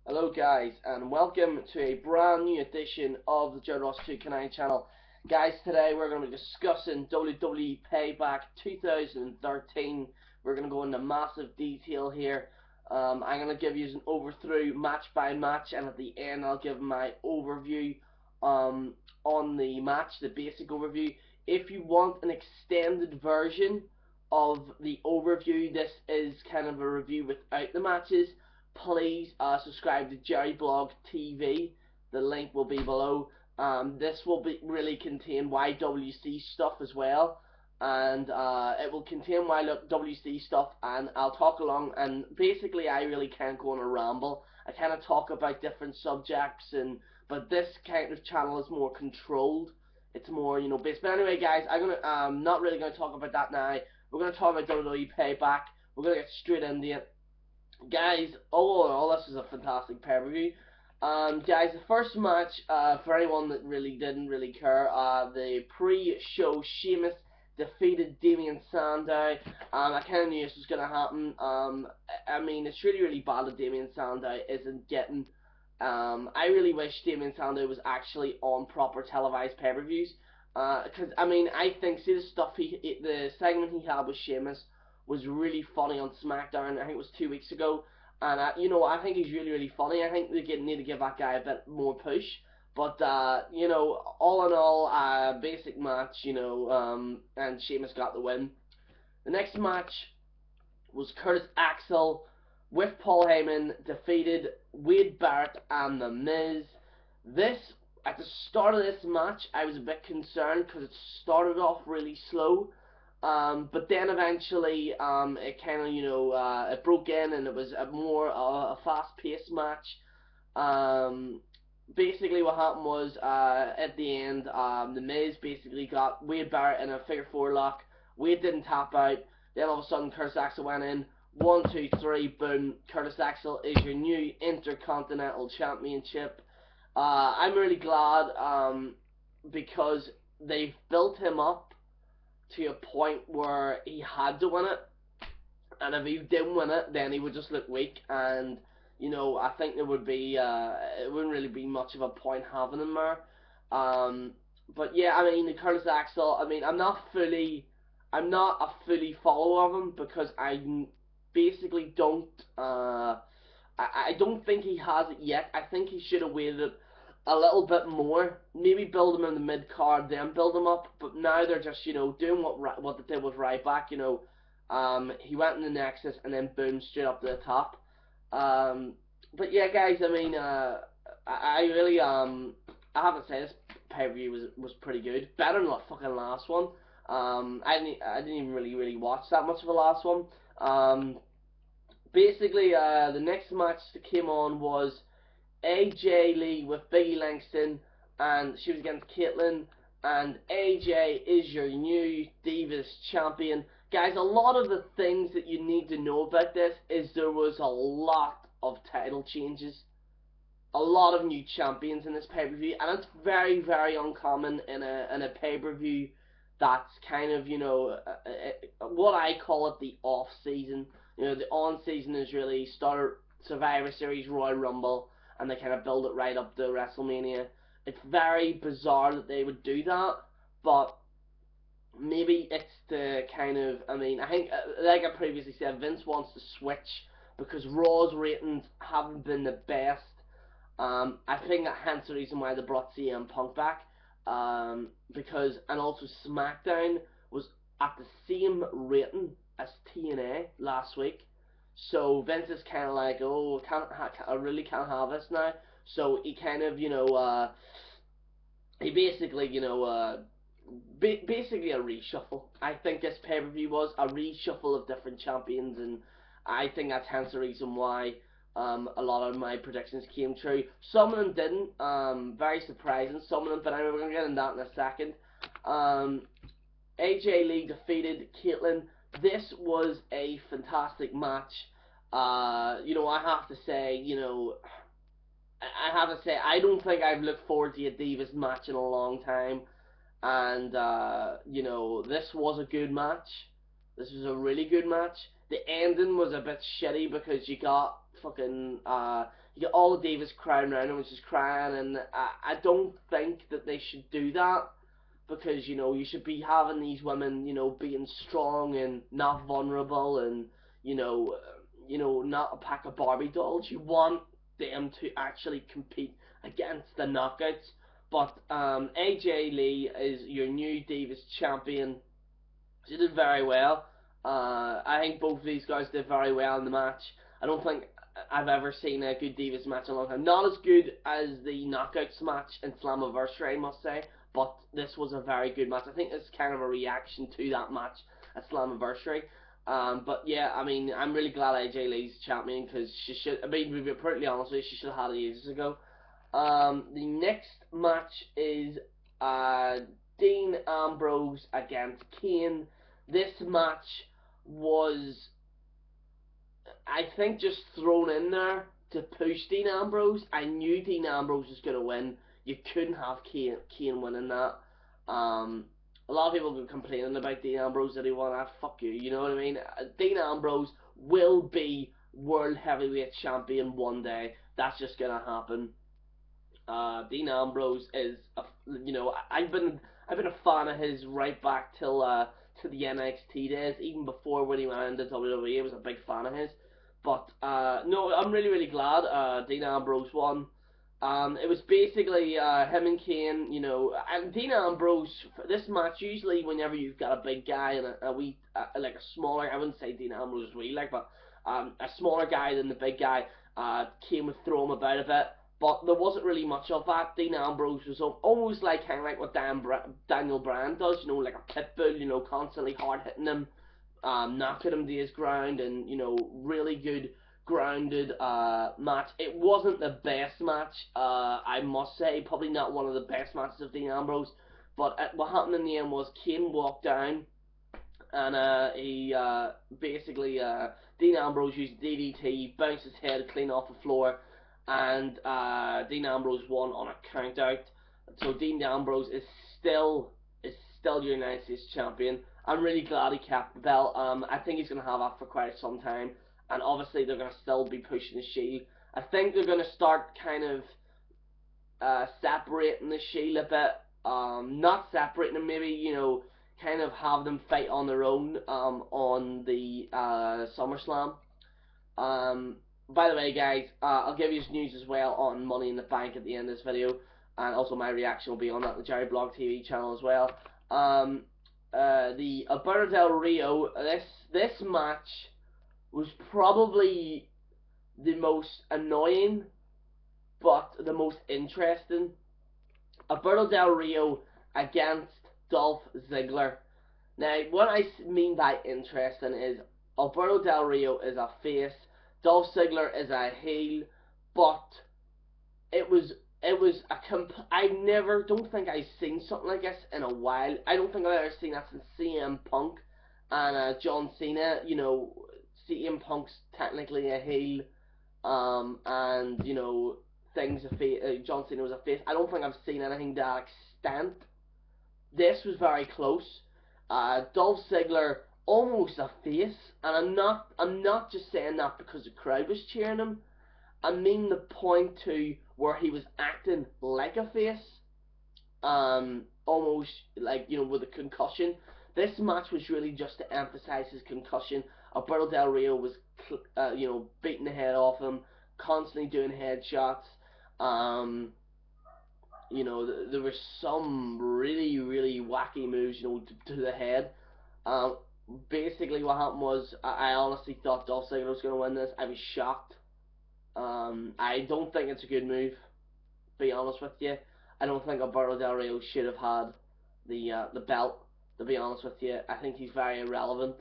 Hello guys, and welcome to a brand new edition of the Joe Ross 2K9 channel. Guys, today we're going to be discussing WWE Payback 2013. We're going to go into massive detail here. I'm going to give you an overthrough match by match, and at the end I'll give my overview on the match, the basic overview. If you want an extended version of the overview, this is kind of a review without the matches. Please subscribe to Jerry Blog TV. The link will be below. This will really contain YWC stuff as well, and it will contain YWC stuff, and I'll talk along. And basically, I really can't go on a ramble. I kind of talk about different subjects, but this kind of channel is more controlled. It's more, based. But anyway, guys, I'm not really gonna talk about that now. We're gonna talk about WWE Payback. We're gonna get straight into it. Guys, all this is a fantastic pay-per-view. Guys, the first match, for anyone that really didn't really care, the pre-show Sheamus defeated Damien Sandow. I kind of knew this was going to happen. I mean, it's really bad that Damien Sandow isn't getting. I really wish Damien Sandow was actually on proper televised pay-per-views. Because, I mean, I think, see the segment he had with Sheamus was really funny on SmackDown. I think it was 2 weeks ago, and I think he's really funny. I think they need to give that guy a bit more push. But all in all, basic match, and Sheamus got the win. The next match was Curtis Axel with Paul Heyman defeated Wade Barrett and The Miz. This At the start of this match, I was a bit concerned because it started off really slow. But then eventually, it kind of, it broke in, and it was a fast-paced match. Um, Basically, what happened was, at the end, the Miz basically got Wade Barrett in a figure-4 lock. Wade didn't tap out. Then all of a sudden, Curtis Axel went in. 1, 2, 3, boom. Curtis Axel is your new Intercontinental Championship. I'm really glad, because they've built him up to a point where he had to win it, and if he didn't win it, then he would just look weak, and I think there would be it wouldn't really be much of a point having him there. But yeah, I mean, the Curtis Axel. I mean, I'm not a fully follower of him because I basically don't. I don't think he has it yet. I think he should have waited a little bit more. Maybe build him in the mid card, then build him up. But now they're just doing what they did with Ryback. He went in the Nexus and then boom, straight up to the top. But yeah, guys, I mean, I really I have to say this pay per view was pretty good, better than the fucking last one. I didn't even really watch that much of the last one. Basically, the next match that came on was AJ Lee with Biggie Langston, and she was against Caitlyn. And AJ is your new Divas champion. Guys, a lot of the things that you need to know about this is there was a lot of title changes, a lot of new champions in this pay per view, and it's very uncommon in a pay per view that's kind of what I call it the off season. The on season is really start Survivor Series, Royal Rumble, and they kind of build it right up to WrestleMania. It's very bizarre that they would do that, but maybe it's the kind of, I mean, I think, like I previously said, Vince wants to switch because Raw's ratings haven't been the best. I think that hence the reason why they brought CM Punk back. And also SmackDown was at the same rating as TNA last week. So Vince is kind of like, oh, I really can't have this now. So he kind of, he basically, basically a reshuffle. I think this pay per view was a reshuffle of different champions, and I think that's hence the reason why a lot of my predictions came true. Some of them didn't. Very surprising. Some of them, but anyway, we're gonna get into that in a second. AJ Lee defeated Caitlyn. This was a fantastic match. I have to say, I don't think I've looked forward to a Divas match in a long time, and this was a good match. This was a really good match. The ending was a bit shitty because you got fucking you get all the divas crying around him, which is crying, and I don't think that they should do that, because you know you should be having these women, you know, being strong and not vulnerable, and not a pack of Barbie dolls. You want them to actually compete against the knockouts. But AJ Lee is your new Divas champion. She did very well. I think both of these guys did very well in the match. I don't think I've ever seen a good Divas match in a long time. Not as good as the Knockouts match in Slammiversary, I must say, but this was a very good match. I think it's kind of a reaction to that match at Slammiversary. But yeah, I mean, I'm really glad AJ Lee's champion, because she should. I mean, to be pretty honest with you, she should have had it ages ago. The next match is Dean Ambrose against Kane. This match was, I think, just thrown in there to push Dean Ambrose. I knew Dean Ambrose was going to win. You couldn't have Kane winning that. A lot of people have been complaining about Dean Ambrose that he won. Fuck you, you know what I mean? Dean Ambrose will be World Heavyweight Champion one day. That's just going to happen. Dean Ambrose is, I've been a fan of his right back till to the NXT days, even before when he went into WWE. I was a big fan of his. But no, I'm really glad Dean Ambrose won. It was basically him and Kane, and Dean Ambrose for this match. Usually, whenever you've got a big guy and a wee, like a smaller, I wouldn't say Dean Ambrose is wee, like, but a smaller guy than the big guy, Kane would throw him about a bit. But there wasn't really much of that. Dean Ambrose was almost like kind of like what Daniel Bryan does, like a pit bull, constantly hard hitting him, knocking him to his ground, and really good grounded match. It wasn't the best match, I must say, probably not one of the best matches of Dean Ambrose. But what happened in the end was Kane walked down, and he basically Dean Ambrose used DDT, bounced his head clean off the floor, and Dean Ambrose won on a count out. So Dean Ambrose is still your United States champion. I'm really glad he kept the belt. I think he's gonna have that for quite some time, and obviously they're gonna still be pushing the Shield. I think they're gonna start kind of separating the Shield a bit. Not separating them, maybe kind of have them fight on their own on the SummerSlam. By the way, guys, I'll give you news as well on Money in the Bank at the end of this video, and also my reaction will be on that the Jerry Blog TV channel as well. The Alberto Del Rio, this match was probably the most annoying, but the most interesting. Alberto Del Rio against Dolph Ziggler. Now, what I mean by interesting is Alberto Del Rio is a face, Dolph Ziggler is a heel, but it was I don't think I've seen something like this in a while. I don't think I've ever seen that since CM Punk and John Cena. CM Punk's technically a heel, and things a face. John Cena was a face. I don't think I've seen anything to that extent. This was very close. Dolph Ziggler almost a face, and I'm not just saying that because the crowd was cheering him. I mean the point to where he was acting like a face, almost like with a concussion. This match was really just to emphasize his concussion. Alberto Del Rio was beating the head off him, constantly doing headshots. There were some really wacky moves, to the head. Basically what happened was, I honestly thought Dolph Ziggler was going to win this. I was shocked. I don't think it's a good move, to be honest with you. I don't think Alberto Del Rio should have had the belt, to be honest with you. I think he's very irrelevant,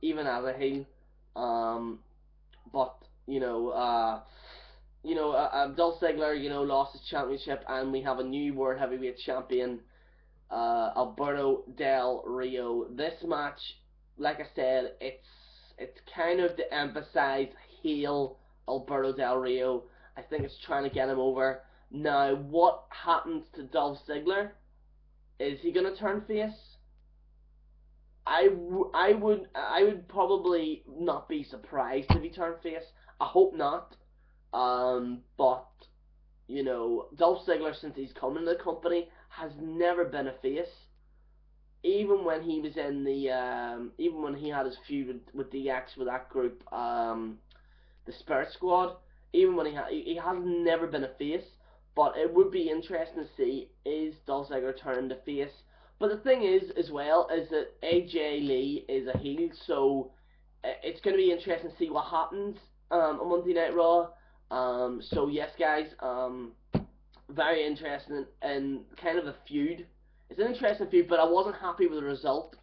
even as a heel. But Dolph Ziggler, lost his championship, and we have a new World Heavyweight Champion, Alberto Del Rio. This match, like I said, it's kind of to emphasize heel Alberto Del Rio. I think it's trying to get him over. Now, what happens to Dolph Ziggler? Is he gonna turn face? I would probably not be surprised if he turned face. I hope not. But you know, Dolph Ziggler, since he's come into the company, has never been a face. Even when he was in the, even when he had his feud with DX with that group, the Spirit Squad, even when he has never been a face. But it would be interesting to see, is Dolph Ziggler turning to face. But the thing is, as well, is that AJ Lee is a heel, so it's going to be interesting to see what happens on Monday Night Raw. So yes, guys, very interesting and kind of a feud. It's an interesting feud, but I wasn't happy with the result.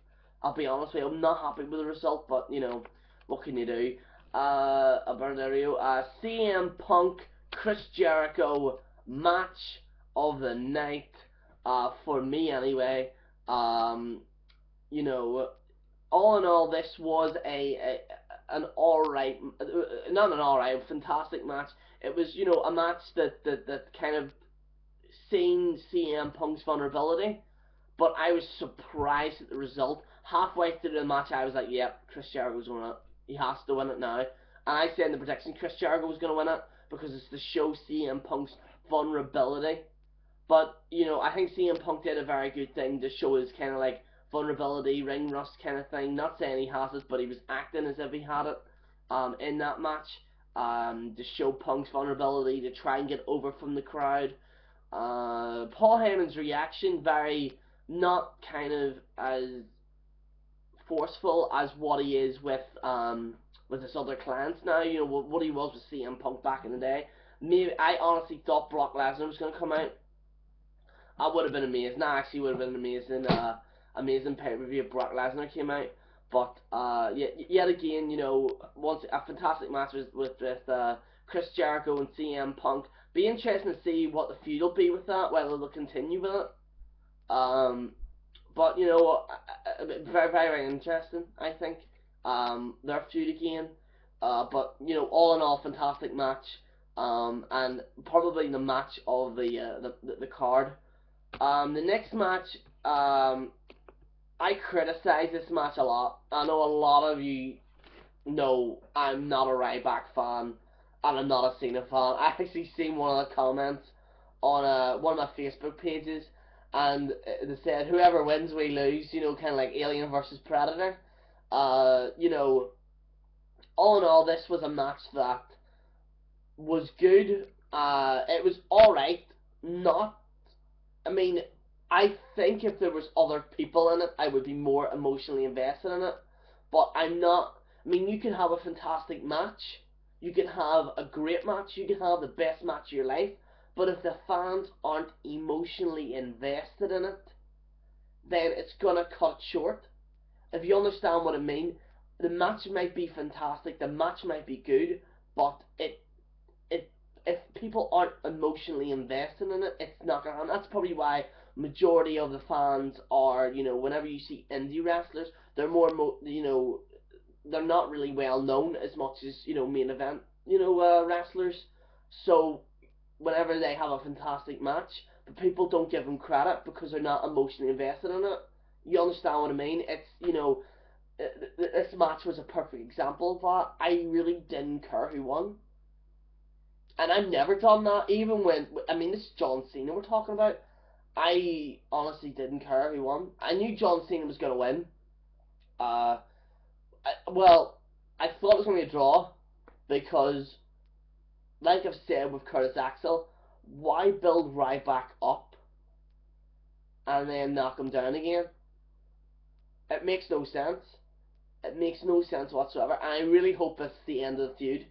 I'll be honest with you, I'm not happy with the result, but you know, what can you do? CM Punk, Chris Jericho match of the night, for me anyway. You know, all in all, this was an alright, not an alright, fantastic match. It was, you know, a match that kind of seen CM Punk's vulnerability, but I was surprised at the result. Halfway through the match, I was like, yep, Chris Jericho's going to win it. He has to win it now. And I said in the prediction, Chris Jericho was going to win it because it's to show CM Punk's vulnerability. But, you know, I think CM Punk did a very good thing to show his kind of like vulnerability, ring rust kind of thing. Not saying he has it, but he was acting as if he had it in that match, to show Punk's vulnerability, to try and get over from the crowd. Paul Heyman's reaction, very not kind of as forceful as what he is with his other clients now. You know what he was with CM Punk back in the day. Maybe I honestly thought Brock Lesnar was going to come out. I would have been amazed. Nah, actually, would have been amazing. Amazing pay per view if Brock Lesnar came out. But yet again, you know, once a fantastic match with Chris Jericho and CM Punk. Be interesting to see what the feud will be with that, whether they'll continue with it. But you know, very very interesting. I think their feud again. But you know, all in all, fantastic match. And probably the match of the card. The next match, I criticize this match a lot. I know a lot of you know I'm not a Ryback fan, and I'm not a Cena fan. I actually seen one of the comments on one of my Facebook pages, and they said, whoever wins, we lose, you know, kind of like Alien versus Predator. You know, all in all, this was a match that was good. It was alright, not, I mean, I think if there was other people in it, I would be more emotionally invested in it. But I'm not. I mean, you can have a fantastic match, you can have a great match, you can have the best match of your life, but if the fans aren't emotionally invested in it, then it's gonna cut short. If you understand what I mean, the match might be fantastic, the match might be good, but if people aren't emotionally invested in it, it's not gonna happen. That's probably why majority of the fans are, you know, whenever you see indie wrestlers, they're more, you know, they're not really well known as much as, you know, main event, you know, wrestlers. So whenever they have a fantastic match, but people don't give them credit because they're not emotionally invested in it. You understand what I mean? It's, you know, this match was a perfect example of that. I really didn't care who won. And I've never done that, even when, I mean, this is John Cena we're talking about. I honestly didn't care who won. I knew John Cena was going to win. Well, I thought it was going to be a draw, because, like I've said with Curtis Axel, why build Ryback up and then knock him down again? It makes no sense. It makes no sense whatsoever, and I really hope it's the end of the feud.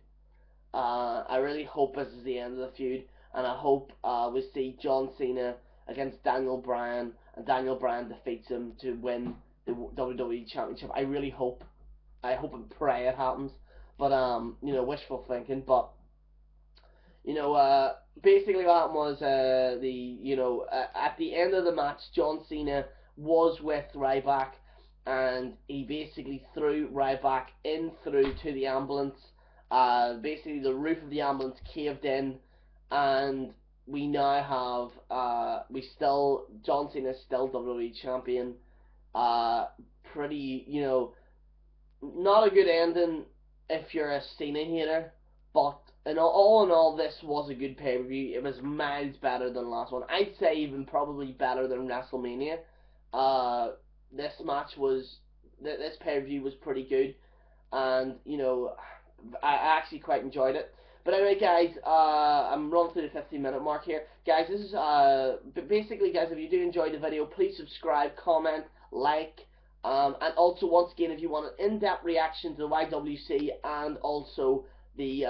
I really hope this is the end of the feud, and I hope we see John Cena against Daniel Bryan, and Daniel Bryan defeats him to win the WWE Championship. I really hope. I hope and pray it happens. But you know, wishful thinking. But you know, basically what happened was at the end of the match, John Cena was with Ryback, and he basically threw Ryback in through to the ambulance. Basically the roof of the ambulance caved in, and we now have John Cena is still WWE champion. Pretty, you know, not a good ending if you're a Cena hater, but and all in all, this was a good pay-per-view. It was miles better than the last one. I'd say even probably better than WrestleMania. Uh, this match was, this pay-per-view was pretty good, and you know, I actually quite enjoyed it. But anyway, guys, I'm running through the 15-minute mark here. Guys, this is, but basically, guys, if you do enjoy the video, please subscribe, comment, like, and also, once again, if you want an in-depth reaction to the YWC and also the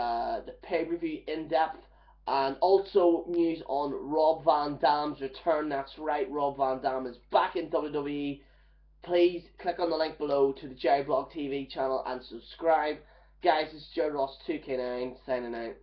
pay-per-view in-depth, and also news on Rob Van Dam's return. That's right, Rob Van Dam is back in WWE. Please click on the link below to the Jerry Blog TV channel and subscribe. Guys, it's Joe Ross 2K9 signing out.